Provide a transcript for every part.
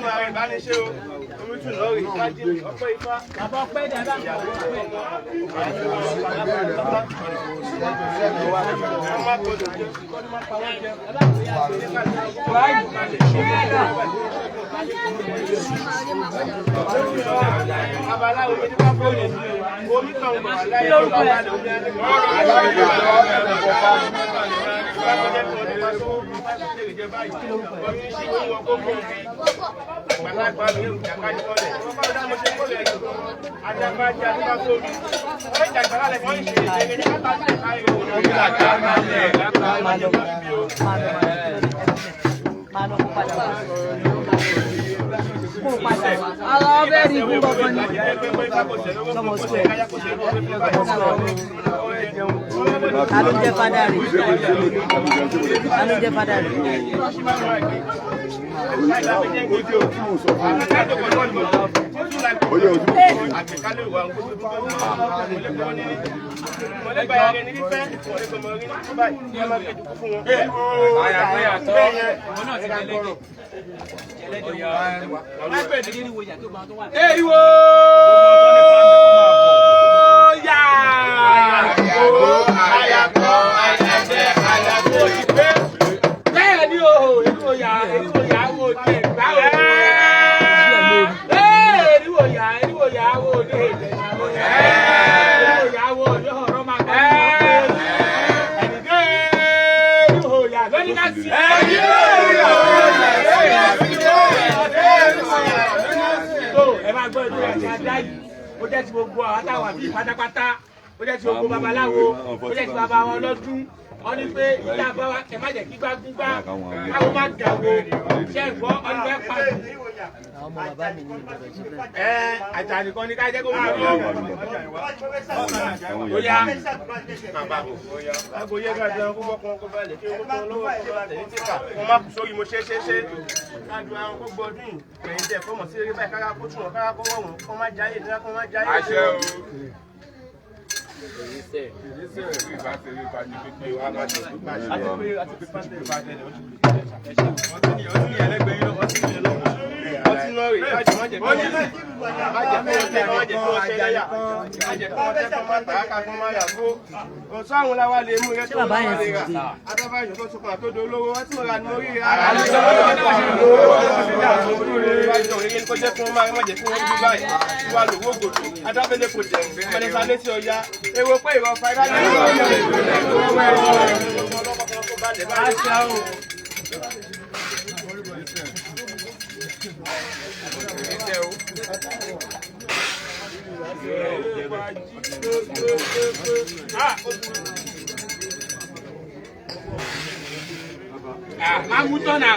Ọlọ́run ààrẹ ìbániṣẹ́ o, omi tún lọ rí kájí ọpẹ́ ifá. Bàbá ọpẹ́ dàda. Abaláwo mi ní bá fóònù omi kan wà láyé ọ̀gá Allah beri ibu bapak ni. Kamu square. Anu je padari. Anu je padari. Eriwo ya ayako ayẹjẹ ayako ipe bẹ́ẹ̀ ni o eriwo ya wo de báwo eriwo ya wo de eriwo ya wo de ọ̀rọ̀ ma gbọ́ eriwo ya lórí ká sí ẹ máa gbọ́ ìlú ẹ̀ka dá yìí ó jẹ́ ti gbogbo àwọn àtàwọn àbí pátápátá ó jẹ́ ti gbogbo babaláwo ó jẹ́ ti bàbá wọn lọ́dún wọ́n ní pé ìta bá wa ẹ má jẹ́ kí gbágúngbá káwọn má dàwó ṣe gbọ́ wọ́n ní fẹ́ pàdé. Àjàní kan ní ká jẹ́ kó wù ú. Ó yá àgbo yẹ ká jẹun kó bọ́kàn kó balẹ̀ kí ó bọ́ lọ́wọ́ kó bá tẹ̀lé tíkà wọ́n má kú sórí mo ṣe káàdùn àwọn kó gbọdún yìí kẹ̀yìn tẹ̀ fọmọ sí eré báyìí kára kó tún wọn kára kó wọ̀ wọn kó má jáyé nígbà kó má jáyé. Àṣẹ o. Sáwọn la wá lè mú rẹ tó wà lè rà. Adábáyọ̀ tó sọkàn tó dolówó wọ́n tí mo rà ní orí rẹ̀. Kó jẹ́ fún máa mọ̀jẹ̀ fún orí báyìí. Wà lówó gòtò. Adábẹ́lẹ̀ kò jẹ́. Mọ̀lẹ́sà létí ọya. Èrò pé ìwọ fa ìdá lẹ́yìn Amútọ́nà.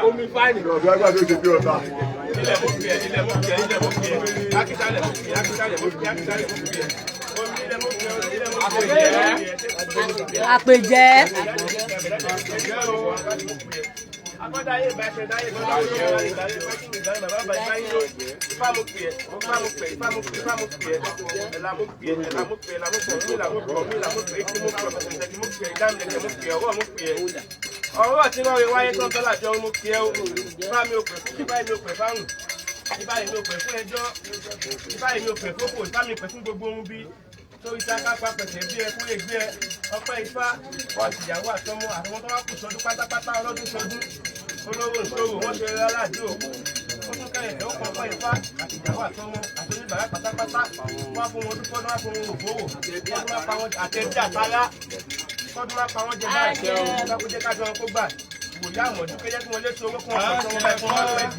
Omi fáìlì. Ọ̀dọ́ ẹgbẹ́ tó ṣe bí ọ̀tá. Ilẹ̀ mú fi ẹ̀, ilẹ̀ mú fi ẹ̀, ilẹ̀ mú fi ẹ̀. Akíṣálẹ̀ mú fi ẹ̀, akíṣálẹ̀ mú fi ẹ̀, akíṣálẹ̀ mú fi ẹ̀. Omi ilẹ̀ mú fi ẹ̀, ilẹ̀ mú fi ẹ̀. Àpèjẹ. Akọ́dáyé bá ṣe dáyé bá dáyé bá dáyé bá dáyé bá bàbá bá dáyé ló ifá mú pè é ifá mú pè é ifá mú pè é ifá mú pè é ẹ̀là mú pè é ẹ̀là mú pè é ẹ̀là mú pè é ẹ̀là mú pè é ẹ̀là mú pè é ikú mú pè é ọ̀sẹ̀ntẹ̀kì mú pè é ìdámilẹ̀kẹ̀ mú pè é ọwọ́ mú pè é ọwọ́ tí wọ́n rí wáyé tán tọ́lá jọ mú pè é ifá mi ò pè fún ifá mi ò pè fáwọn ifá mi ò pè fún ẹjọ́ ifá mi ò pè fókò ifá mi ò pè fún gbogbo ohun bí torí sáká pàpẹ̀sẹ̀ bí ẹ kúrè gbé ẹ ọpẹ́ ifá ìyàwó àtọmọ àwọn tó wá kù sọdún pátápátá ọlọ́dún sọdún olówó ìṣòro wọn ṣe aládùú òkú ó tún kẹyìn tó kọ fún ifá àti ìyàwó àtọmọ àti oníbàárà pátápátá wọn fún wọn dúpọ́ náà fún wọn òfòwò wọn tún máa pa wọn àtẹ̀jẹ́ àtàrà wọn tún máa pa wọn jẹ báyìí lákòjẹ́ kájọ wọn kó gbà wòye àmọ̀dún kéjẹ́ kí wọ́n lé so owó fún wọn fún wọn báyìí fún wọn lọ́wọ́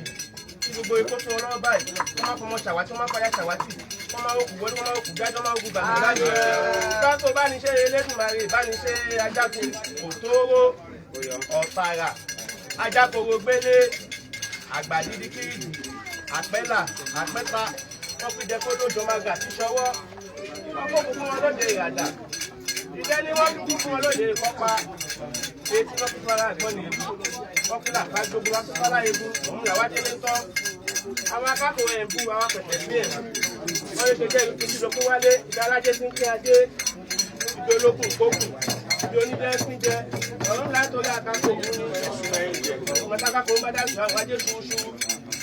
tí gbogbo ikú fún wọn lọ́wọ́ báyìí wọ́n máa fọmọ ṣàwátì wọ́n máa fọyà ṣàwátì wọ́n máa wọ́n kù wọ́n máa wọ́n kù jáde wọ́n máa wọ́n kù gbàgbé láyé káàkó bá ní ṣe Elédùmarè bá ní ṣe ajáko òtóró ọ̀fàrà ajákòrò gbélé àgbàdìdí kírìdì àpẹ́là àpẹ́ta wọ́n fi jẹ́ kó lójó máa gà sí ṣọwọ́ wọ́n kó fún wọn lóde ìràdà ìjẹ́ ni wọ́n fi fún wọn lóde ìkọ́pa etí wọ́n fi fara àgbọ̀n ní ebu wọ́n fi làpá gbogbo wọ́n fi fara ebu òun làwá délé tán àwọn akákòrò ẹ̀ ń bú àwọn pẹ̀tẹ̀ sí ẹ̀ wọ́n lè ṣe jẹ́ ìlú títí lókun wálé ìdá alájẹ́ sí ń kí adé ìdí olókùn kókùn ìdí onídẹ́ sí jẹ ọ̀run látòrí àkákò òun ní ẹ̀sùn ẹ̀yìn jẹ. ọmọ sákàkó ń bá dá sùn àwọn ajé ṣuṣu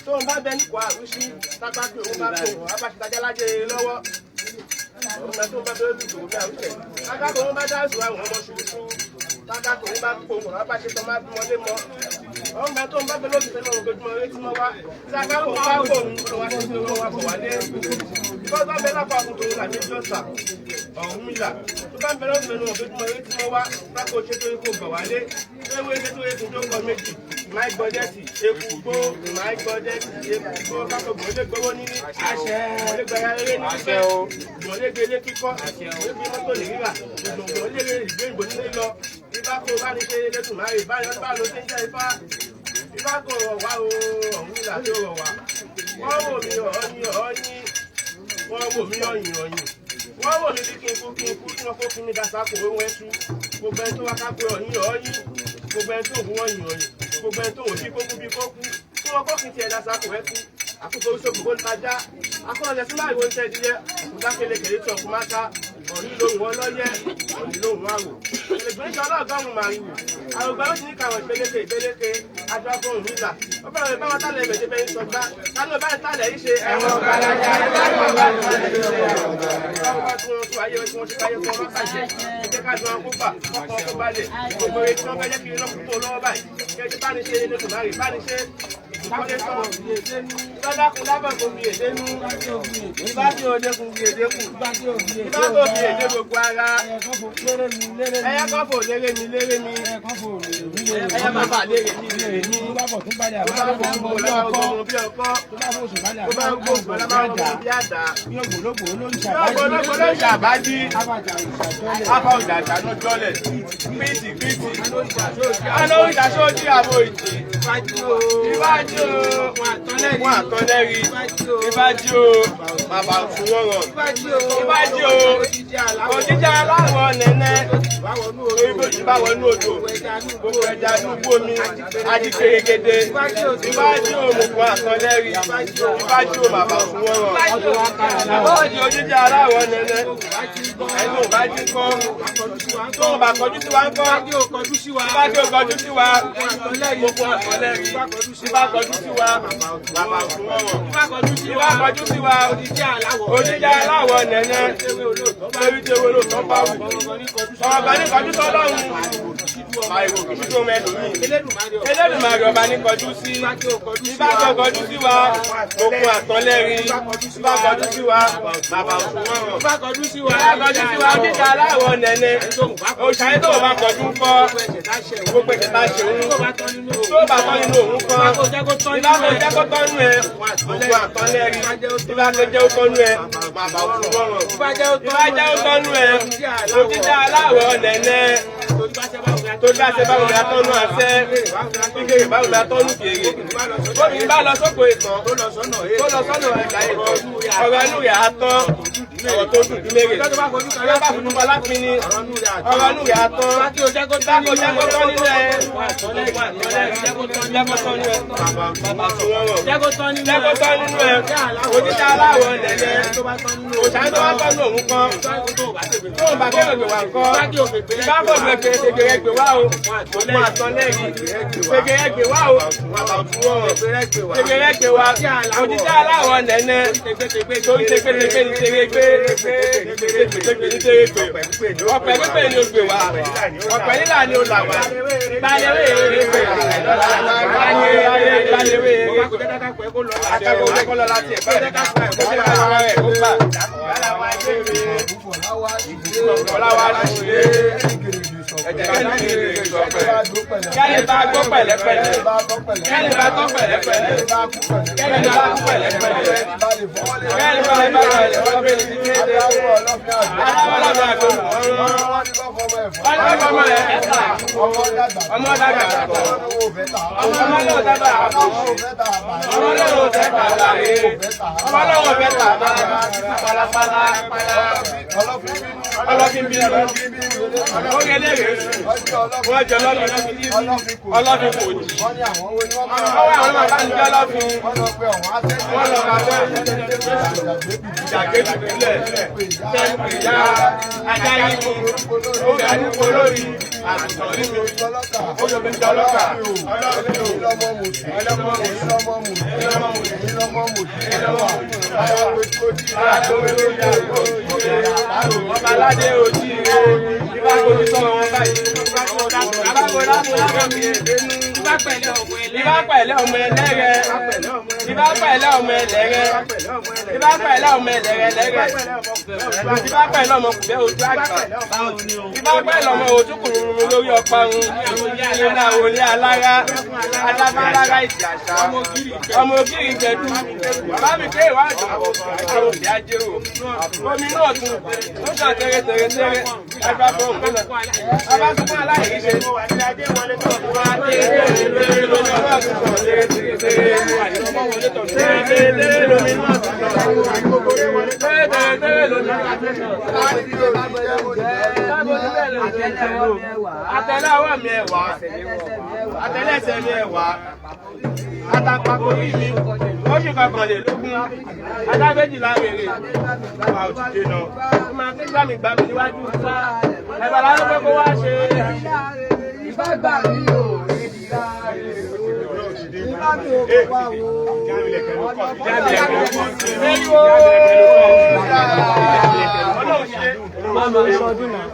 tó ń bá bẹ nípò àrùsí sákàkó òun bá tó wọn abáṣetajà lájẹ lọ́wọ́ ọmọ tó ń bá bẹ́ẹ̀ dùn ní àrùsẹ̀ sákàkó ń bá dá sùn àwọn ọmọ ṣuṣu sákàkó ń bá kó wọn abáṣetọ́ má bí wọn lé mọ́ ọmọ tó ń bá bẹ́ẹ̀ lóṣù fẹ́ náà ògbójúmọ́ eré tí wọ́n wá sákàkó ń bá kó òun tó wá sí pé wọ́n wá bọ̀ wálé bọ́sọ̀ bẹ́ẹ̀ lápá àkùtò òun làbí jọ́sà ọ̀hún mílà tó bá ń bẹ lọ́sùn lẹ́nu ògbójúmọ́ eré tí wọ́n wá sákò ṣe tó kó bọ̀ wálé ewé ṣe tó ekun tó kọ méjì máì gbọ́dẹ́sì eku gbó máì gbọ́dẹ́sì eku gbó kákògbò lè gbowó níní àṣẹ olóògbé eré ní ìfẹ́ ìgbọ̀lẹ́gbẹ̀ ilé kíkọ́ olóògbé mọ́tò lè rírà ìgbọ̀ngbọ̀n lè ìgbé ìgbò nílé lọ ibà kó bá ní ṣe lẹ́tùn máa rè báyọ̀ bá ló ṣe ń jẹ́ ifá ibà kó rọ̀ wá o ọ̀hún ìlà tó rọ̀ wá wọ́n wò mí ọ̀ọ́yìn ọ̀ọ́yìn wọ́n wò mí ọ̀yìn ọ̀yìn wọ́n wò mí bí kí n kú tí wọ́n kó fún mi dàsá kò wé wọ́n tú gbogbo ẹni tó wá ká pé ọ̀yìn ọ̀ọ́yìn gbogbo ẹni tó òun ọ̀yìn ọ̀yìn gbogbo ẹni tó òun bí kókú bí kókú tí wọ́n kó kí n tiẹ̀ dàsá kò wẹ́ tú àkókò oṣù gbogbo ń tajà akọ́nọ̀lẹ̀ sí láìwọ́ ń tẹ́ díẹ̀ kùdá kelekele tó ọkùnrin máa ká ọ̀ní lóhùn ọlọ́yẹ ọ̀ní lóhùn àwò ẹgbẹ́ ìṣọ́ ọlọ́ọ̀gọ́rùn-ún màrìwò àrùgbà ó ti ní kàwọn ìgbéléke adúláfóhùn nígbà ó bẹ̀rẹ̀ rẹ̀ báwọn tálẹ̀ ẹ̀mẹ̀jẹ̀ bẹ́ẹ̀ ń sọgbá kálọ̀ báyìí tálẹ̀ yìí ṣe ẹ̀wọ̀n gbàdájà lọ́dá kun lábọ̀ kò fi èdè nú ìbá tí òde kun fi èdè kù ìbá kò fi èdè gbogbo ara ẹyẹ kọ́fò lérè mi ẹyẹ bàbá lérè mi tó bá bọ̀ tún balẹ̀ àbábọ̀ tó bá gbogbo bí ọkọ́ tó bá gbogbo bí àdá yóò gbólógbò ló ń ṣàbájí afa òjàjà ló jọlẹ̀ pìtì alóòjà sóòjì àbò ìjì ìbájú wọn àtọ́lẹ́rí ìbájú bàbá fún wọ́rọ̀ ìbájú òjíjà aláwọ̀ nẹ́nẹ́ ìbá wọnú odò gbogbo ẹja dúgbò mi ajíkèrègèdè ìbájú òmùkún àtọ́lẹ́rí ìbájú bàbá fún wọ́rọ̀ òjíjà aláwọ̀ nẹ́nẹ́ ẹnu ìbájú kọ́ tó bá kọjú sí wa ń kọ́ ìbájú kọjú sí wa gbogbo àtọ́lẹ́rí ìbá kọjú sí wa bàbá fún ọ̀rọ̀ ìbá kọjú sí wa òjíjà aláwọ̀ nẹ́nẹ́ lórí tí ewé lóòótọ́ bá wù ọba ní kọjú sọ́lọ́run àìwò kìí tó mẹ́lòmíì Elédùmarè ọba ní kọjú sí ìbá kọjú sí wa okun àtọ́lẹ́rí ìbá kọjú sí wa bàbá fún ọ̀rọ̀ ìbá kọjú sí wa òjíjà aláwọ̀ nẹ́nẹ́ òṣàyẹ́ tó bá kọjú ń kọ́ gbogbo ìṣẹ̀ta ṣe òun tó bá tọ́ nínú òun kọ́ ìbá kò jẹ́ kó tọ́nu ẹ̀ gbogbo àtọ́lẹ́rí ìbá kò jẹ́ ó tọ́nu ẹ̀ bàbá fún ọ̀rọ̀ ìbá jẹ́ ó tọ́nu ẹ̀ òjíjà aláwọ̀ nẹ́nẹ́ tó bá ṣe báwo ni atọ́nu àṣẹ kíkèrè báwo ni atọ́nu kèrè bóbi bá lọ sóko ìtàn tó lọ sọ́nà ẹ̀ka ìtàn ọ̀rọ̀ ẹnu rẹ̀ atọ́ ọ̀rọ̀ tó dùn mérè tó bá fojú bọ́ lápinni ọ̀rọ̀ ẹnu rẹ̀ atọ́ báko jẹ́kọ́ tọ́ nínú ẹ̀ jẹ́kọ́ tọ́ nínú ẹ̀ bàbá fún wọn jẹ́kọ́ tọ́ nínú ẹ̀ òjíjà aláwọ̀ nẹ̀nẹ́ òṣàyẹ́ tó bá tọ́ nínú òun kan tó bá kẹ́rẹ̀ gbé wà kọ́ bá bọ̀ gbẹ̀gbẹ̀ ṣègbè gbé wá o ọmọ àtọ́lẹ́yìn ṣègbè gbé wá o ṣègbè gbé wá òjíjà aláwọ̀ nẹ̀nẹ́ tó ń ṣègbè ní ṣègbè ọ̀pẹ̀ pípé ni o gbé wá ọ̀pẹ̀ nílà ni o là wá gbalẹ̀wé akẹ́kọ̀ọ́ láti ẹ̀fẹ́ rẹ̀ kó gbà ọ̀làwà ṣe kẹ́lẹ́ bá gbọ́ pẹ̀lẹ́pẹ̀lẹ́ kẹ́lẹ́ bá gbọ́ pẹ̀lẹ́pẹ̀lẹ́ kẹ́lẹ́ bá gbọ́ pẹ̀lẹ́pẹ̀lẹ́ kẹ́lẹ́ bá gbọ́ pẹ̀lẹ́pẹ̀lẹ́ aláwọ̀lọ́dọ̀ àgbẹ̀ ọmọ ẹ̀fà ọmọ dàgbà ọmọ lọ́wọ́ dàgbà ọmọ lọ́wọ́ dàgbà ọmọ lọ́wọ́ dàgbà palapala ọlọ́fin bí ọgẹ́lẹ́rẹ́ wọ́n jẹ ọlọ́fin kò jí ọwọ́ àwọn bàbá ń jẹ́ ọlọ́fin wọ́n lọ bá fẹ́ ìjàgbéjì nílẹ̀ tẹ́lifù ìyá ajáyíkú ó ga ní olórí àtìsàn nínú olóbi jọlọ́kà ọmọ ògiri ìjẹ̀dú bàbá mi ké ìwádìí àwọn òbí ajérò omi náà tún ó kàn tẹ́rẹ́tẹ́rẹ́ ẹgbẹ́ fún òun náà bàbá tó fún aláìrí ṣe àtẹ́lẹwọ́ mi ẹ̀wà àtẹ́lẹsẹ̀ mi ẹ̀wà àtàpàkò rí mi oṣù kọkànlélógún adábẹ́jìlá rèrè wà òtítì náà ó máa fi gbàmì níwájú ẹ̀bà lárúkọ pé kó wá ṣe ìbágbà mi ò rí ìlà rẹ̀ ìbá mi ò kọ́ wá wo Mama ìṣọdún náà.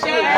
Ṣé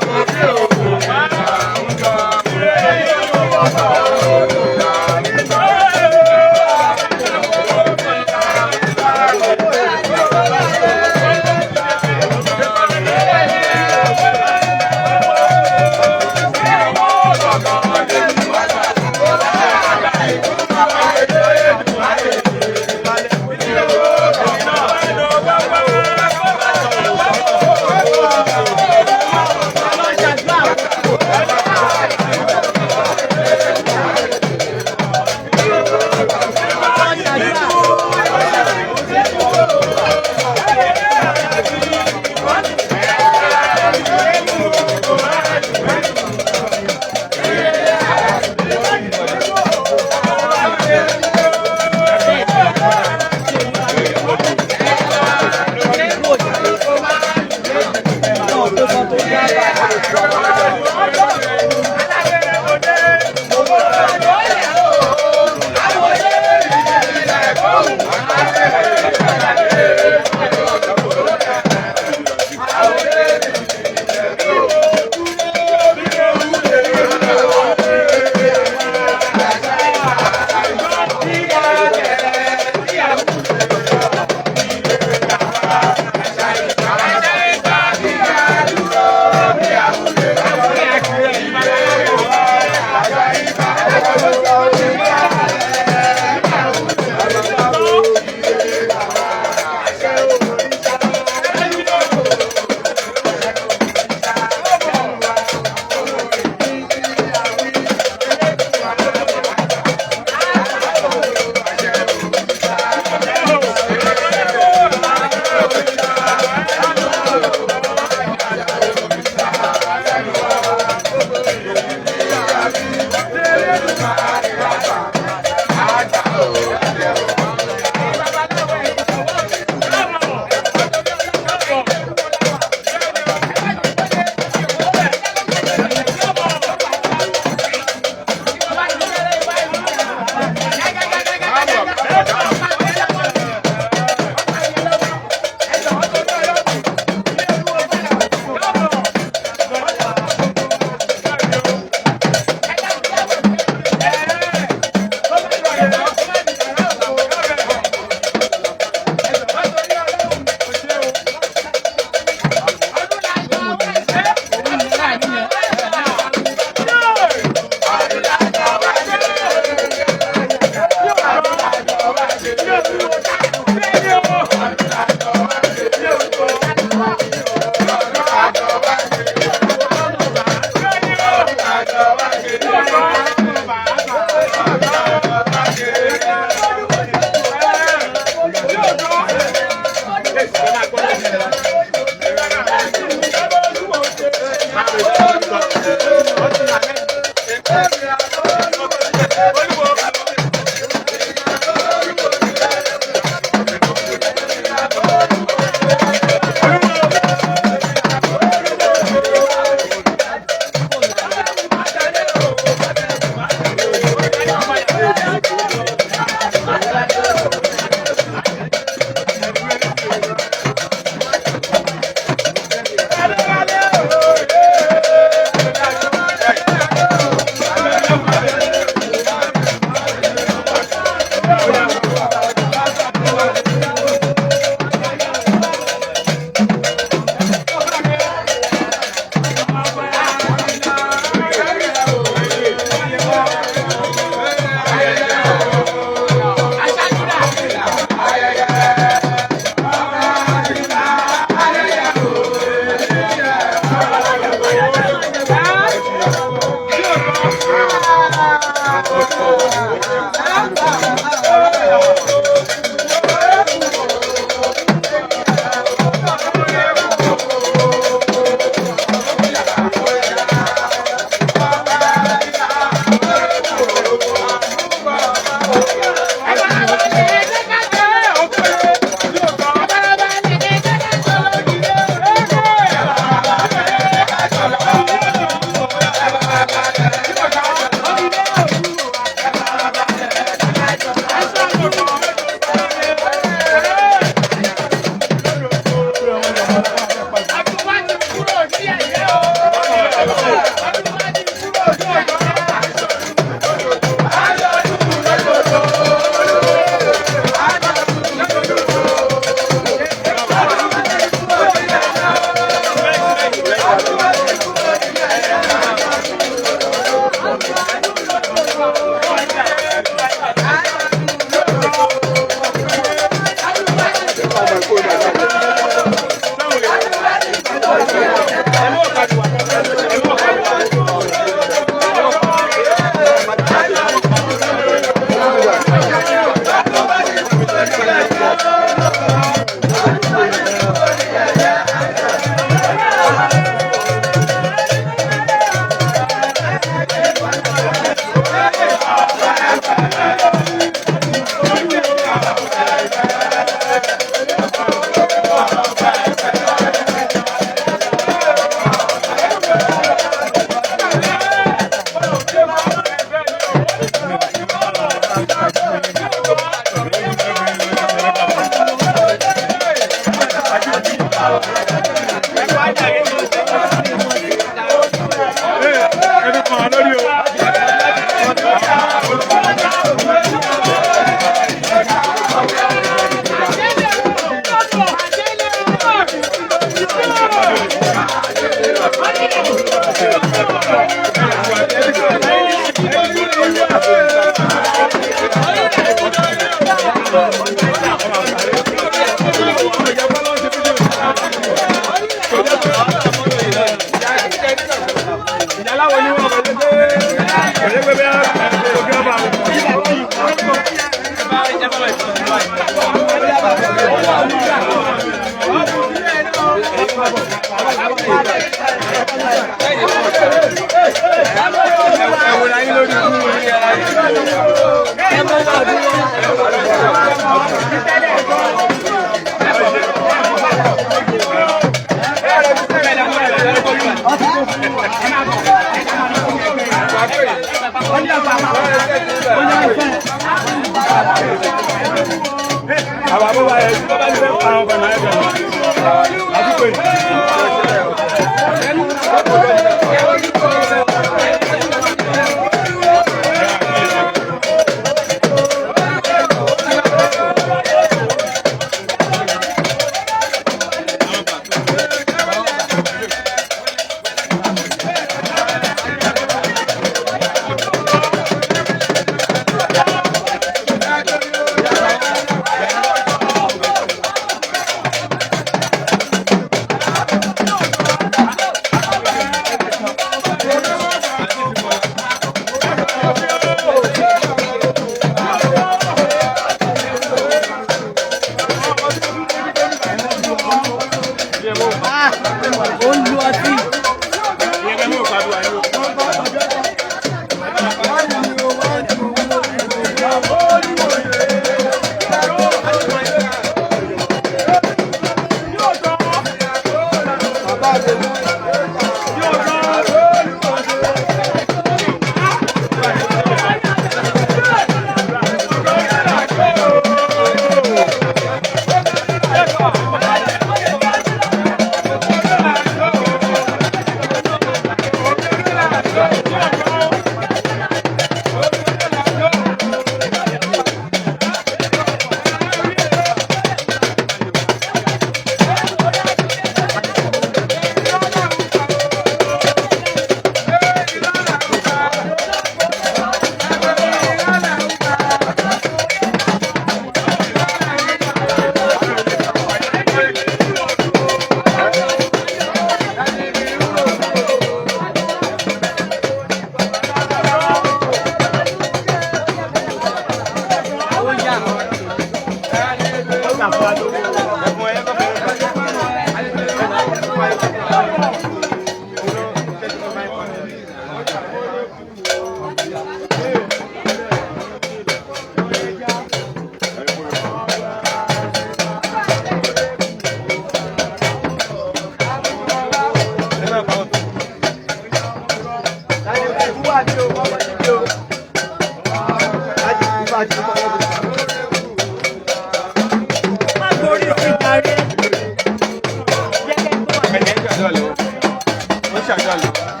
Ó ṣàjọlẹ̀.